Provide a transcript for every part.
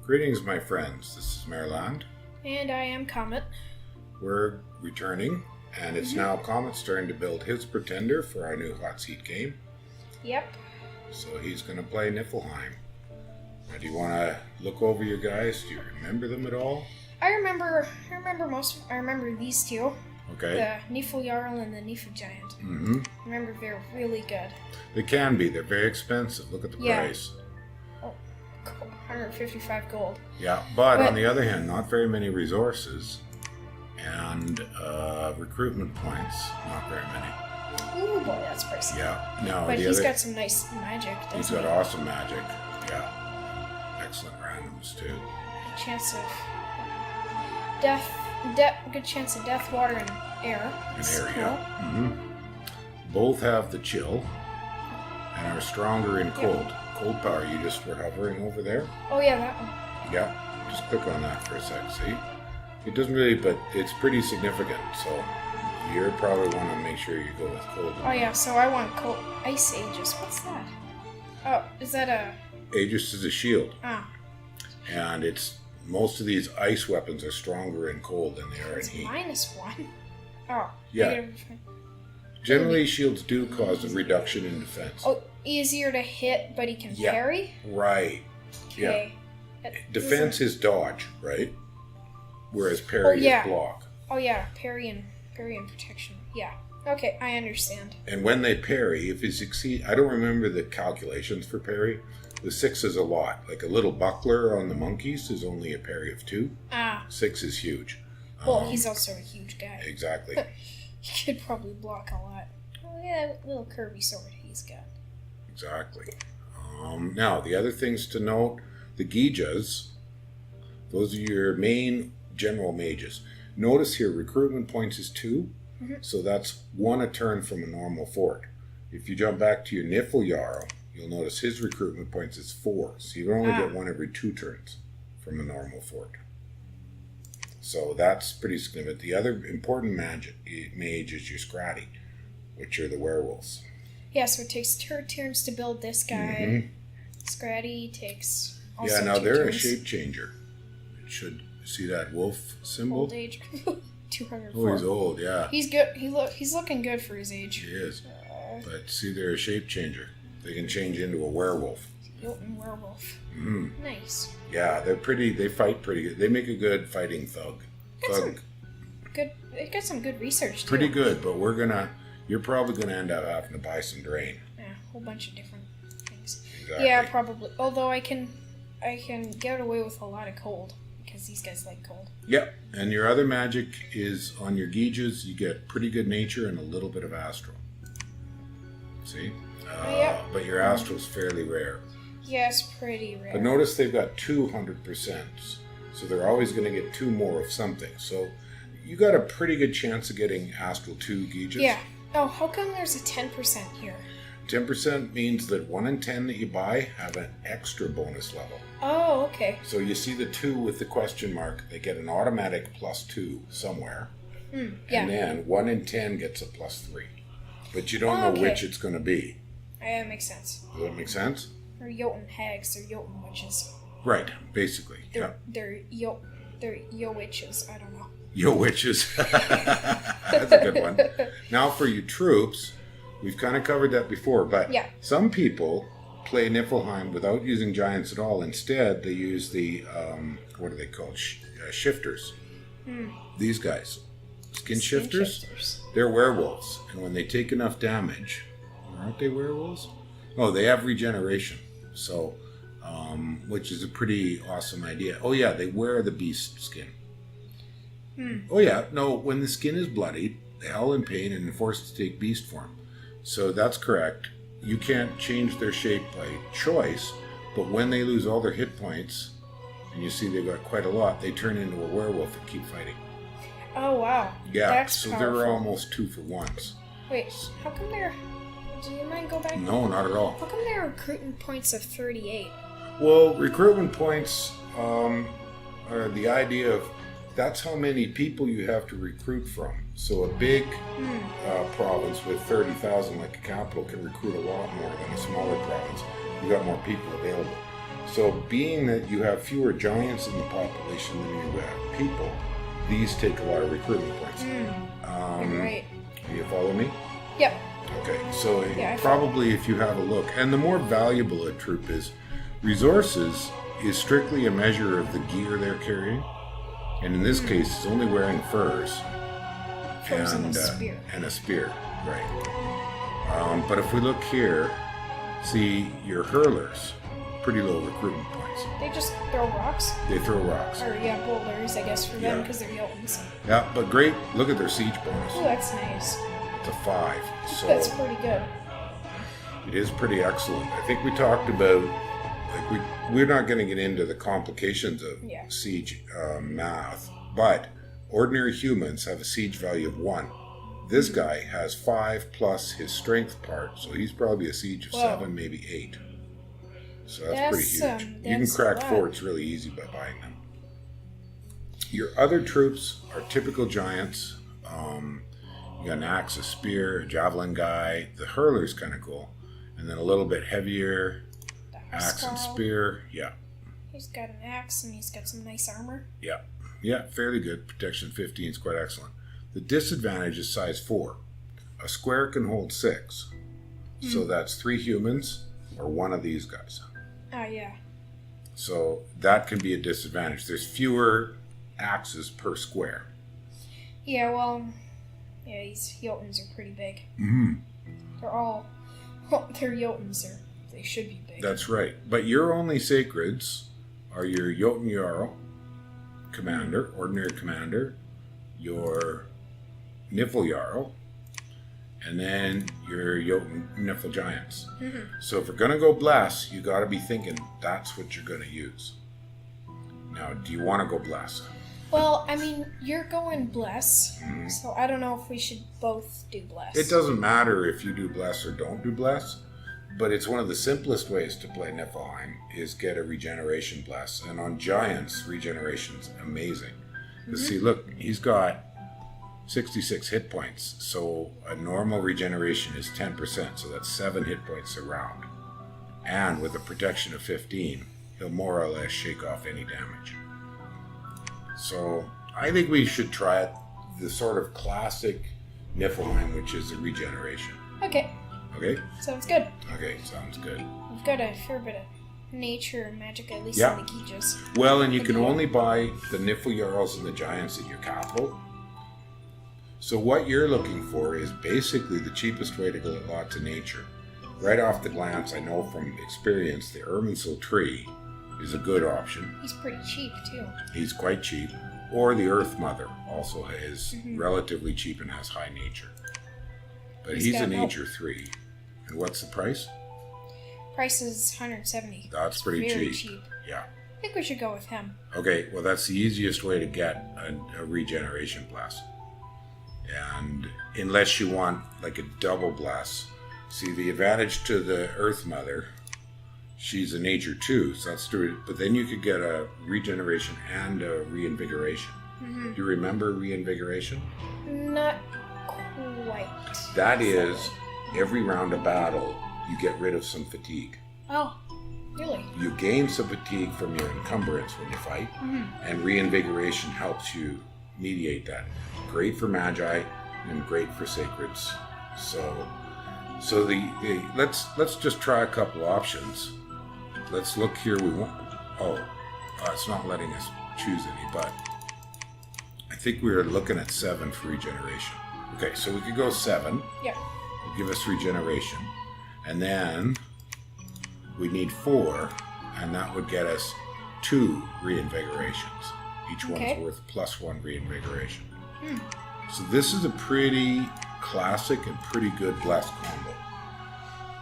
Greetings, my friends. This is Maerlande. And I am Comet. We're returning, and it's now Comet's turn to build his pretender for our new hot seat game. Yep. So he's going to play Niefelheim. Now, do you want to look over your guys? Do you remember them at all? I remember these two. Okay. The Niefelheim and the Niefelgiant. Mm-hmm. I remember they're really good. They can be. They're very expensive. Look at the price. Oh, 155 gold. Yeah, but on the other hand, not very many resources. And recruitment points, not very many. Ooh, boy, that's pricey. Yeah. No, but he's got some nice magic. He's got awesome magic. Yeah. Excellent randoms, too. A chance of death. Good chance of death, water, and air. Yeah. Mm-hmm. Both have the chill and are stronger in cold. Yep. Cold power, you just were hovering over there. Oh, yeah, that one. Yeah. Just click on that for a sec, see? It doesn't really, but it's pretty significant, so you probably want to make sure you go with cold. Oh, yeah, so I want cold. Ice Aegis. What's that? Oh, is that a... Aegis is a shield. Ah. And it's... Most of these ice weapons are stronger in cold than they are in heat. -1. Oh. Yeah. Generally, shields do cause a reduction in defense. Oh, easier to hit, but he can parry? Right. Okay. Yeah. Defense is dodge, right? Whereas parry is block. Oh, yeah. Parry and protection. Yeah. Okay, I understand. And when they parry, if you succeed... I don't remember the calculations for parry. The 6 is a lot. Like a little buckler on the monkeys is only a parry of 2. Ah. 6 is huge. Well, he's also a huge guy. Exactly. He could probably block a lot. Oh, yeah, that little curvy sword he's got. Exactly. Now, the other things to note, the Gijas, those are your main general mages. Notice here, recruitment points is 2, so that's 1 a turn from a normal fort. If you jump back to your Niefelheim, you'll notice his recruitment points is 4, so you only get 1 every 2 turns from a normal fort. So that's pretty significant. The other important mage is your Scratty, which are the werewolves. Yeah, so it takes 2 turns to build this guy. Scratty takes also Yeah, now 2 they're turns. a shape changer. It should see that wolf symbol. Old age. 204. Oh, he's old, yeah. He's good. He's looking good for his age. He is. But see, they're a shape changer. They can change into a werewolf. Jotun werewolf. Nice. Yeah, they're pretty. They fight pretty good. They make a good fighting thug. It got some good research too. Pretty good, but you're probably gonna end up having to buy some drain. Yeah, a whole bunch of different things. Exactly. Yeah, probably. Although I can get away with a lot of cold because these guys like cold. Yep. And your other magic is on your Gijas. You get pretty good nature and a little bit of astral. See. Yep. But your astral's fairly rare. Yes, pretty rare. But notice they've got 200%, so they're always going to get 2 more of something. So you got a pretty good chance of getting astral 2 Gijas. Yeah. Oh, how come there's a 10% here? 10% means that 1 in 10 that you buy have an extra bonus level. Oh, okay. So you see the 2 with the question mark, they get an automatic +2 somewhere. Yeah. And then 1 in 10 gets a +3. But you don't know which it's going to be. That makes sense. Does that make sense? Or Jotun hags, or Jotun witches. Right, basically. They're yo witches. I don't know. Yo witches. That's a good one. Now for your troops, we've kind of covered that before, but some people play Niefelheim without using giants at all. Instead, they use the, what are they called? Shifters. These guys. Skin shifters? They're werewolves. And when they take enough damage, aren't they werewolves? Oh, they have regeneration. So, which is a pretty awesome idea. Oh yeah, they wear the beast skin. Oh yeah, no, when the skin is bloodied, they howl in pain and are forced to take beast form. So that's correct. You can't change their shape by choice, but when they lose all their hit points, and you see they've got quite a lot, they turn into a werewolf and keep fighting. Oh wow. Yeah, that's so powerful. they're almost 2 for 1s. Wait, how come they're... Do you mind go back? No, not at all. How come they're recruiting points of 38? Well, recruitment points are the idea of that's how many people you have to recruit from. So a big province with 30,000 like a capital can recruit a lot more than a smaller province. You got more people available. So being that you have fewer giants in the population than you have people, these take a lot of recruitment points. You're right. You follow me? Yep. Okay, so probably if you have a look, and the more valuable a troop is, resources is strictly a measure of the gear they're carrying, and in this case, it's only wearing furs. And a spear. And a spear, right. But if we look here, see your hurlers, pretty low recruitment points. They just throw rocks? They throw rocks. Or, boulders, I guess, for them, because they're Jotuns. Yeah, but great. Look at their siege bonus. Oh, that's nice. It's a 5. So that's pretty good. It is pretty excellent. I think we talked about, we're not going to get into the complications of siege math, but ordinary humans have a siege value of 1. This guy has 5 plus his strength part, so he's probably a siege of 7, maybe 8. So that's pretty huge. You can crack forts really easy by buying them. Your other troops are typical giants. You got an axe, a spear, a javelin guy. The hurler's kind of cool. And then a little bit heavier, axe and spear. Yeah. He's got an axe and he's got some nice armor. Yeah. Yeah, fairly good. Protection 15 is quite excellent. The disadvantage is size 4. A square can hold 6. So that's 3 humans or 1 of these guys. Oh, yeah. So that can be a disadvantage. There's fewer axes per square. Yeah, well, these Jotuns are pretty big. Mm-hmm. They're Jotuns. They should be big. That's right. But your only sacreds are your Jotun Jarl commander, ordinary commander, your Niffel Jarl, and then your Jotun Niffel Giants. Mm-hmm. So if we're going to go bless, you got to be thinking that's what you're going to use. Now, do you want to go bless? Well, I mean, you're going bless, so I don't know if we should both do bless. It doesn't matter if you do bless or don't do bless, but it's one of the simplest ways to play Niefelheim is get a regeneration bless. And on giants, regeneration's amazing. Because see, look, he's got 66 hit points, so a normal regeneration is 10%, so that's 7 hit points a round. And with a protection of 15, he'll more or less shake off any damage. So I think we should try it, the sort of classic Niefelheim, which is a regeneration. Okay. Okay? Sounds good. Okay, sounds good. We've got a fair bit of nature and magic, at least in the Gijas. Well, and you can only buy the Niffel Jarls and the Giants in your capital. So what you're looking for is basically the cheapest way to get lots of nature. Right off the glance, I know from experience, the Irminsul tree is a good option. He's pretty cheap, too. He's quite cheap. Or the Earth Mother also is relatively cheap and has high nature. But he's a nature 3. And what's the price? Price is 170. That's pretty cheap. Yeah. I think we should go with him. Okay, well that's the easiest way to get a regeneration bless. And unless you want like a double bless, see the advantage to the Earth Mother, she's a nature 2, so that's true. But then you could get a regeneration and a reinvigoration. Do you remember reinvigoration? Not quite. That is, every round of battle, you get rid of some fatigue. Oh, really? You gain some fatigue from your encumbrance when you fight, and reinvigoration helps you mediate that. Great for magi and great for sacreds. So the let's just try a couple options. Let's look here. It's not letting us choose any, but I think we are looking at 7 for regeneration. Okay, so we could go 7. Yeah. It'll give us regeneration. And then we need 4, and that would get us 2 reinvigorations. Each one's worth +1 reinvigoration. So this is a pretty classic and pretty good blessed combo.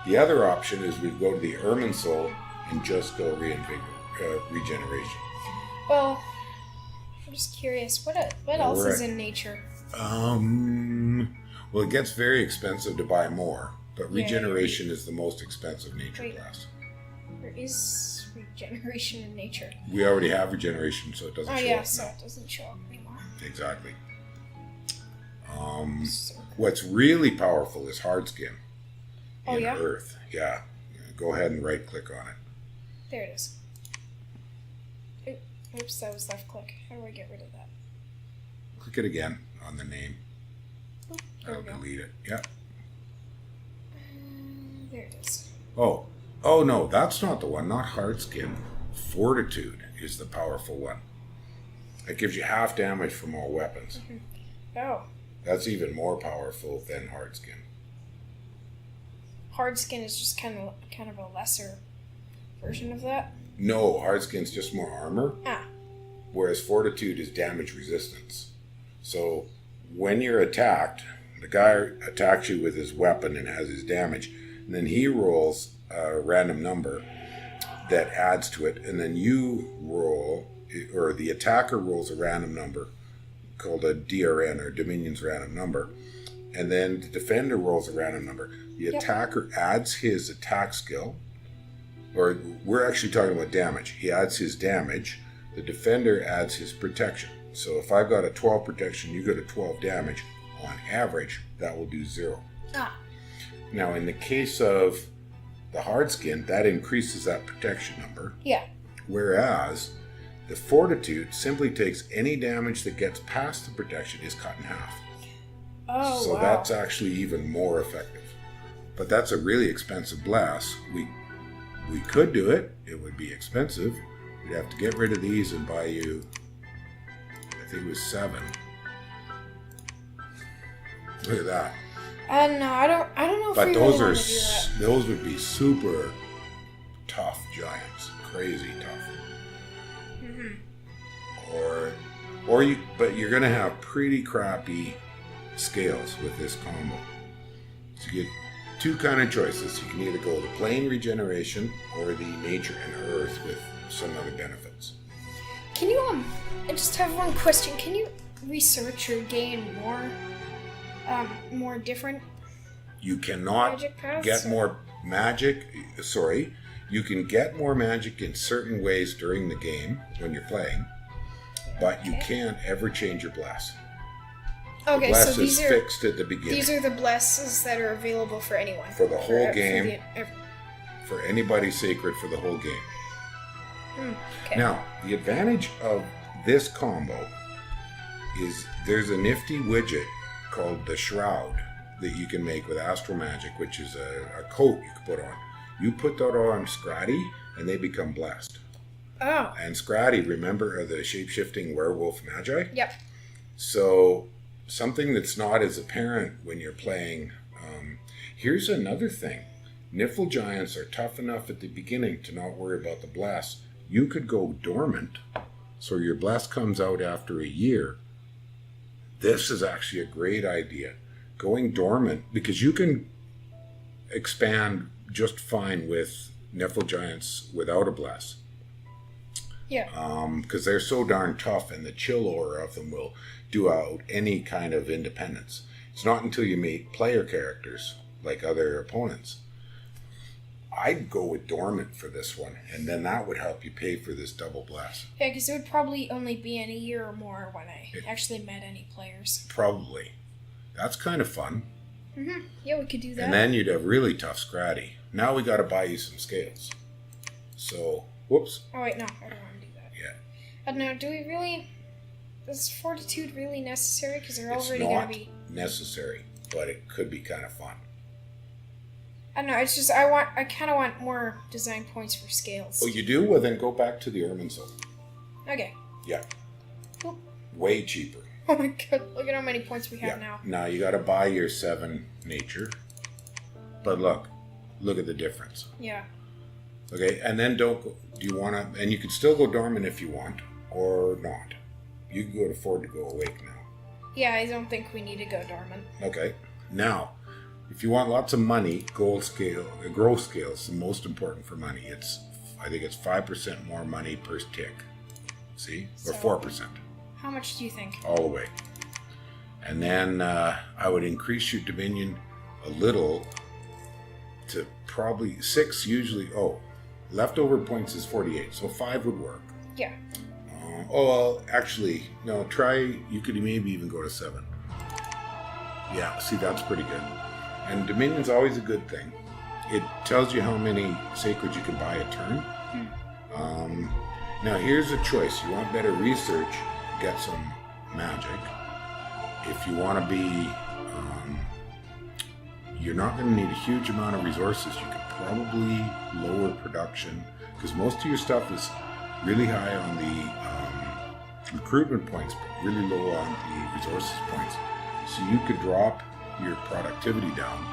The other option is we go to the Irminsul and just go regeneration. Well, I'm just curious. What else is in nature? Well, it gets very expensive to buy more, but regeneration is the most expensive nature class. There is regeneration in nature. We already have regeneration, so it doesn't show up. Oh, yeah, so it doesn't show up anymore. Exactly. What's really powerful is Hardskin in Earth. Yeah. Go ahead and right-click on it. There it is. Oops, that was left click. How do I get rid of that? Click it again on the name. Oh, I'll delete it. Yeah. There it is. Oh no, that's not the one. Not Hardskin. Fortitude is the powerful one. It gives you half damage from all weapons. Mm-hmm. Oh. That's even more powerful than Hardskin. Hardskin is just kind of a lesser version of that? No, Hardskin's just more armor. Ah. Whereas Fortitude is damage resistance. So when you're attacked, the guy attacks you with his weapon and has his damage, and then he rolls a random number that adds to it, and then you roll, or the attacker rolls a random number called a DRN, or Dominion's random number, and then the defender rolls a random number. The attacker adds his attack skill, or we're actually talking about damage. He adds his damage. The defender adds his protection. So if I've got a 12 protection, you got a 12 damage. On average, that will do 0. Ah. Now, in the case of the Hardskin, that increases that protection number. Yeah. Whereas the Fortitude simply takes any damage that gets past the protection is cut in half. Oh, so wow. That's actually even more effective. But that's a really expensive blast. We could do it. It would be expensive. We'd have to get rid of these and buy you, I think it was 7. Look at that. No, I don't know if but we those really are want to do that. those would be super tough giants, crazy tough. Mm-hmm. But you're gonna have pretty crappy scales with this combo. So you get 2 kind of choices. You can either go the plane regeneration or the nature and earth with some other benefits. Can you I just have one question. Can you research or gain more different You cannot magic paths? get more magic. Sorry, you can get more magic in certain ways during the game when you're playing, but you can't ever change your bless. Okay, the bless so is fixed at the beginning. These are the blesses that are available for anyone. For the whole game. For anybody sacred for the whole game. Okay. Now, the advantage of this combo is there's a nifty widget called the Shroud that you can make with Astral Magic, which is a coat you can put on. You put that on Scratty, and they become blessed. Oh. And Scratty, remember, are the shape-shifting werewolf magi? Yep. So, something that's not as apparent when you're playing. Here's another thing. Niffle Giants are tough enough at the beginning to not worry about the bless. You could go dormant, so your bless comes out after a year. This is actually a great idea. Going dormant, because you can expand just fine with Niffle Giants without a bless. Yeah. Because they're so darn tough, and the chill aura of them will do out any kind of independence. It's not until you meet player characters, like other opponents. I'd go with dormant for this one, and then that would help you pay for this double blast. Yeah, because it would probably only be in a year or more when I actually met any players. Probably. That's kind of fun. Mm-hmm. Yeah, we could do that. And then you'd have really tough Scratty. Now we got to buy you some scales. So, whoops. Oh, wait, no, I don't want to do that. Yeah. I don't know, do we really... Is Fortitude really necessary? Because they're already It's going to be... necessary, but it could be kind of fun. I don't know, it's just I kind of want more design points for scales. Oh, you do? Well, then go back to the Irminsul. Okay. Yeah. Cool. Way cheaper. Oh my god, look at how many points we have now. Now you got to buy your 7 nature. But look at the difference. Yeah. Okay, and then do you want to, and you can still go dormant if you want, or not. You can afford to go awake now. Yeah, I don't think we need to go dormant. Okay. Now, if you want lots of money, growth scale is the most important for money. I think it's 5% more money per tick. See? Or 4%. How much do you think? All the way. And then I would increase your Dominion a little to probably 6 usually. Oh, leftover points is 48, so 5 would work. Yeah. Actually, no, you could maybe even go to 7. Yeah, see, that's pretty good. And Dominion's always a good thing. It tells you how many sacreds you can buy a turn. Now here's a choice. You want better research, get some magic. If you want to be, you're not going to need a huge amount of resources. You could probably lower production because most of your stuff is really high on the recruitment points, but really low on the resources points. So you could drop your productivity down.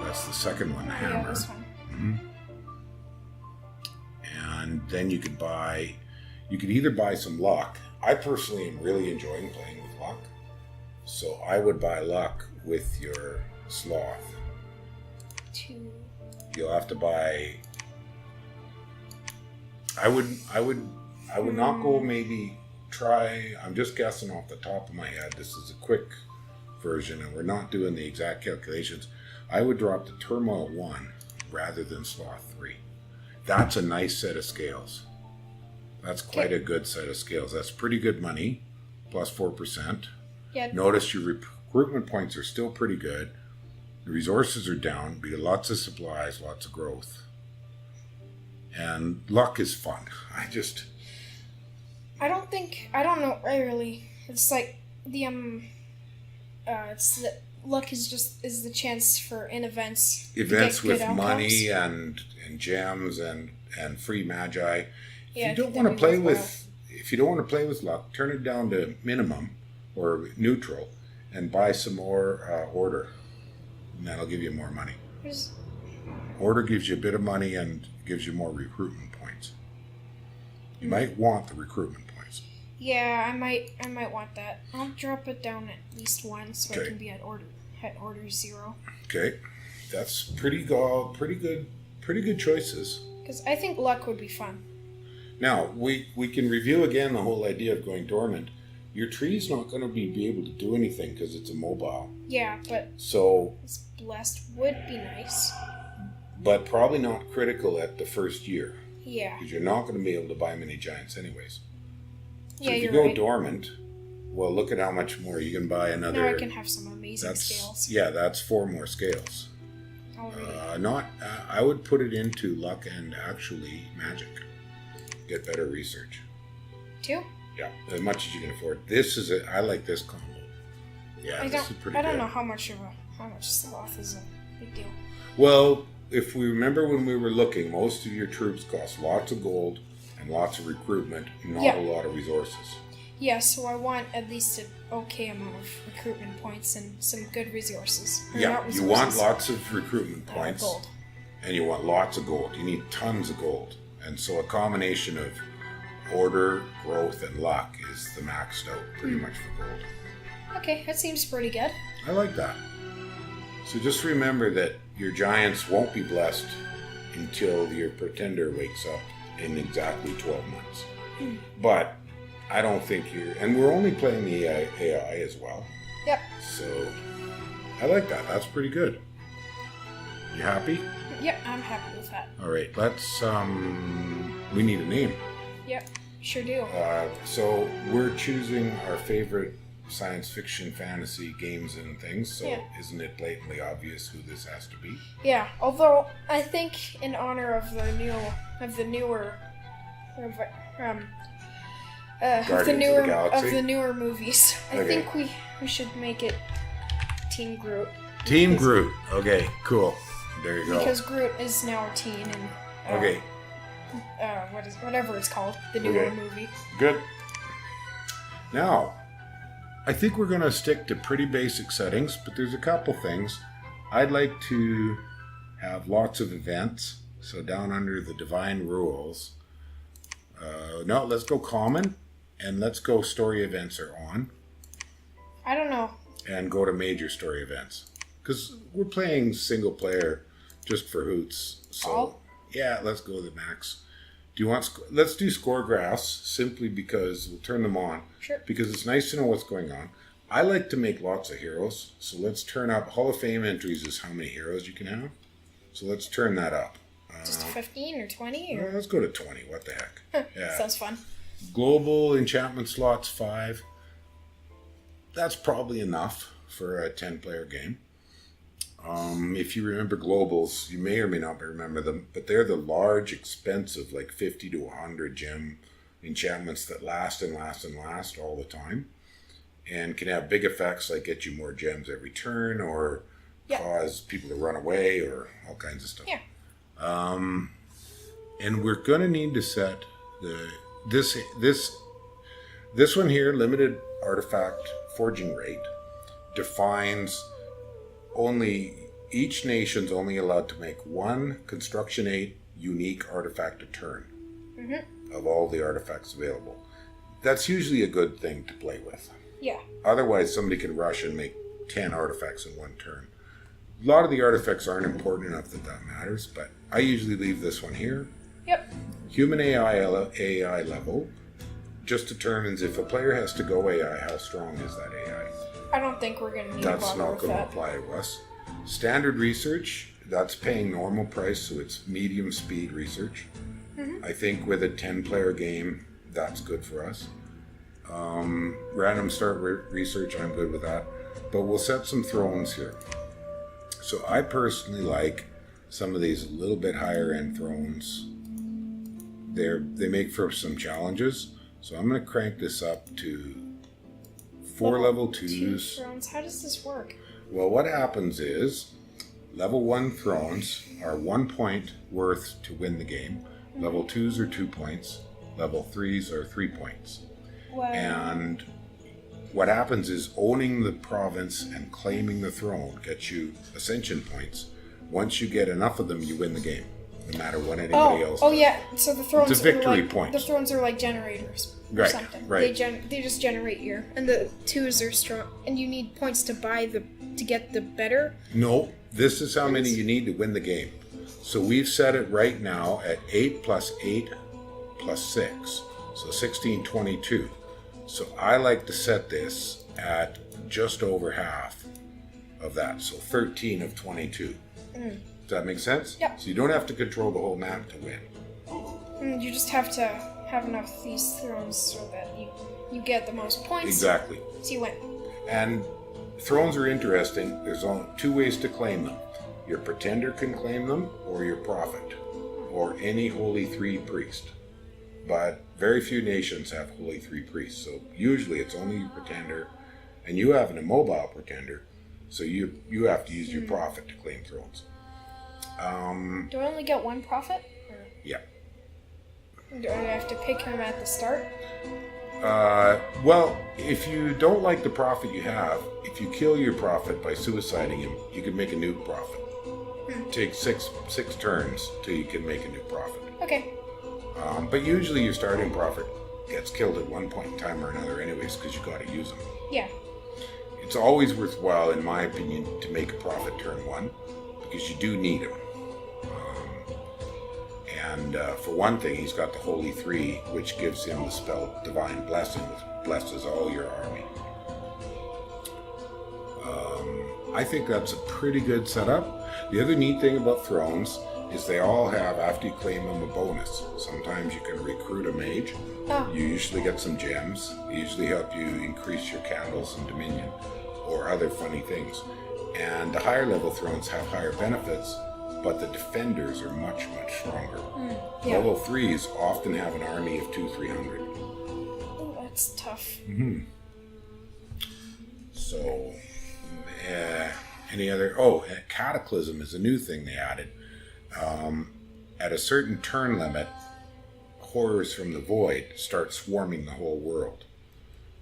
That's the second one, the hammer. Yeah, this one. Mm-hmm. And then you could either buy some luck. I personally am really enjoying playing with luck. So I would buy luck with your sloth. 2. You'll have to buy. I would not go maybe try. I'm just guessing off the top of my head. This is a quick version and we're not doing the exact calculations. I would drop to turmoil 1 rather than sloth 3. That's a nice set of scales. That's quite a good set of scales. That's pretty good money, plus 4%. Yeah. Notice your recruitment points are still pretty good. The resources are down, but lots of supplies, lots of growth. And luck is fun. I don't know, it's like luck is the chance for events with outcomes. Money and gems and free magi. Yeah, if you don't want to play with luck, turn it down to minimum or neutral and buy some more order. And that'll give you more money. Order gives you a bit of money and gives you more recruitment points. You might want the recruitment points. Yeah, I might want that. I'll drop it down at least 1 so I can be at order 0. Okay, that's pretty good choices. Because I think luck would be fun. Now we can review again the whole idea of going dormant. Your tree's not going to be able to do anything because it's immobile. Yeah, but so blessed would be nice. But probably not critical at the first year. Yeah. Because you're not going to be able to buy many giants anyways. So if you you're go right. dormant, well, look at how much more you can buy another. Now I can have some amazing scales. Yeah, that's 4 more scales. I would put it into luck and actually magic. Get better research. 2? Yeah, as much as you can afford. I like this combo. Yeah, this is pretty good. I don't know how much sloth is a big deal. Well, if we remember when we were looking, most of your troops cost lots of gold and lots of recruitment, not a lot of resources. Yeah, so I want at least an okay amount of recruitment points and some good resources. You want lots of recruitment points. Gold. And you want lots of gold. You need tons of gold. And so a combination of order, growth, and luck is the maxed out pretty much for gold. Okay, that seems pretty good. I like that. So just remember that your giants won't be blessed until your pretender wakes up in exactly 12 months. But I don't think and we're only playing the AI as well. Yep. So I like that. That's pretty good. You happy? Yep, I'm happy with that. All right, let's, we need a name. Yep, sure do. So we're choosing our favorite science fiction, fantasy games and things. So isn't it blatantly obvious who this has to be? Yeah, although I think in honor of the newer movies, I think we should make it Team Groot. Team Groot. Okay, cool. There you go. Because Groot is now a teen in whatever it's called, the newer movie. Good. Now, I think we're going to stick to pretty basic settings, but there's a couple things. I'd like to have lots of events. So down under the divine rules. No, let's go common, and let's go story events are on. I don't know. And go to major story events. Because we're playing single player just for hoots. So yeah, let's go to the max. Do you want? Let's do score graphs simply because we'll turn them on. Sure. Because it's nice to know what's going on. I like to make lots of heroes, so let's turn up Hall of Fame entries is how many heroes you can have. So let's turn that up. Just 15 or 20? Or? Let's go to 20. What the heck? Yeah. Sounds fun. Global enchantment slots 5. That's probably enough for a 10-player game. If you remember globals, you may or may not remember them, but they're the large, expensive, like 50 to 100 gem enchantments that last and last and last all the time, and can have big effects like get you more gems every turn, or cause people to run away, or all kinds of stuff. Yeah. And we're going to need to set this one here, limited artifact forging rate, defines only each nation's only allowed to make one construction 8 unique artifact a turn of all the artifacts available. That's usually a good thing to play with. Yeah. Otherwise, somebody can rush and make 10 artifacts in one turn. A lot of the artifacts aren't important enough that matters, but I usually leave this one here. Yep. Human AI level just determines if a player has to go AI, how strong is that AI? I don't think we're going to need That's to not with going to that. apply to us. Standard research, that's paying normal price, so it's medium speed research. I think with a 10-player game, that's good for us. Random start research, I'm good with that. But we'll set some thrones here. So I personally like some of these a little bit higher end thrones. They make for some challenges. So I'm going to crank this up to 4 level 2s. Thrones. How does this work? Well, what happens is level 1 thrones are 1 point worth to win the game. Level 2s are 2 points. Level 3s are 3 points. Wow. And what happens is owning the province and claiming the throne gets you ascension points. Once you get enough of them, you win the game, no matter what anybody else. Oh yeah. So the thrones. It's a victory are like, point. The thrones are like generators or Right, something. right. They just generate your, and the 2s are strong, and you need points to get the better. No, this is how many you need to win the game. So we've set it right now at 8 plus 8 plus 6, so 16, 22. So I like to set this at just over half of that, so 13 of 22. Does that make sense? Yep. So you don't have to control the whole map to win. You just have to have enough of these thrones so that you get the most points. Exactly. So you win. And thrones are interesting. There's only 2 ways to claim them. Your pretender can claim them, or your prophet, or any holy 3 priest. But very few nations have holy 3 priests, so usually it's only your pretender, and you have an immobile pretender, so you have to use your prophet to claim thrones. Do I only get 1 prophet? Or Yeah. do I have to pick him at the start? Well, if you don't like the prophet you have, if you kill your prophet by suiciding him, you can make a new prophet. Take six turns till you can make a new prophet. Okay. But usually your starting prophet gets killed at one point in time or another anyways, because you got to use them. Yeah. It's always worthwhile, in my opinion, to make a prophet turn 1, because you do need him. And for one thing, he's got the Holy 3, which gives him the spell Divine Blessing, which blesses all your army. I think that's a pretty good setup. The other neat thing about thrones is they all have, after you claim them, a bonus. Sometimes you can recruit a mage. Oh. You usually get some gems. They usually help you increase your candles and dominion, or other funny things. And the higher level thrones have higher benefits, but the defenders are much, much stronger. Yeah. Level 3s often have an army of 200-300. Oh, that's tough. So, any other... Cataclysm is a new thing they added. At a certain turn limit, horrors from the void start swarming the whole world.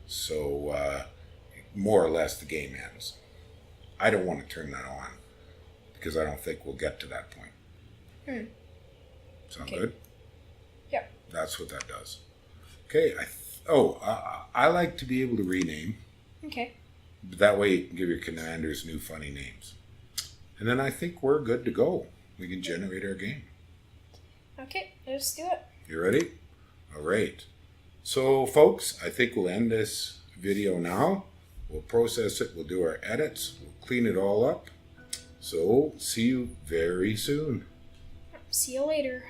So, more or less, the game ends. I don't want to turn that on, because I don't think we'll get to that point. Sound good? Yep. That's what that does. Okay. I like to be able to rename. Okay. That way you can give your commanders new funny names. And then I think we're good to go. We can generate our game. Okay, let's do it. You ready? All right. So, folks, I think we'll end this video now. We'll process it. We'll do our edits. We'll clean it all up. So, see you very soon. See you later.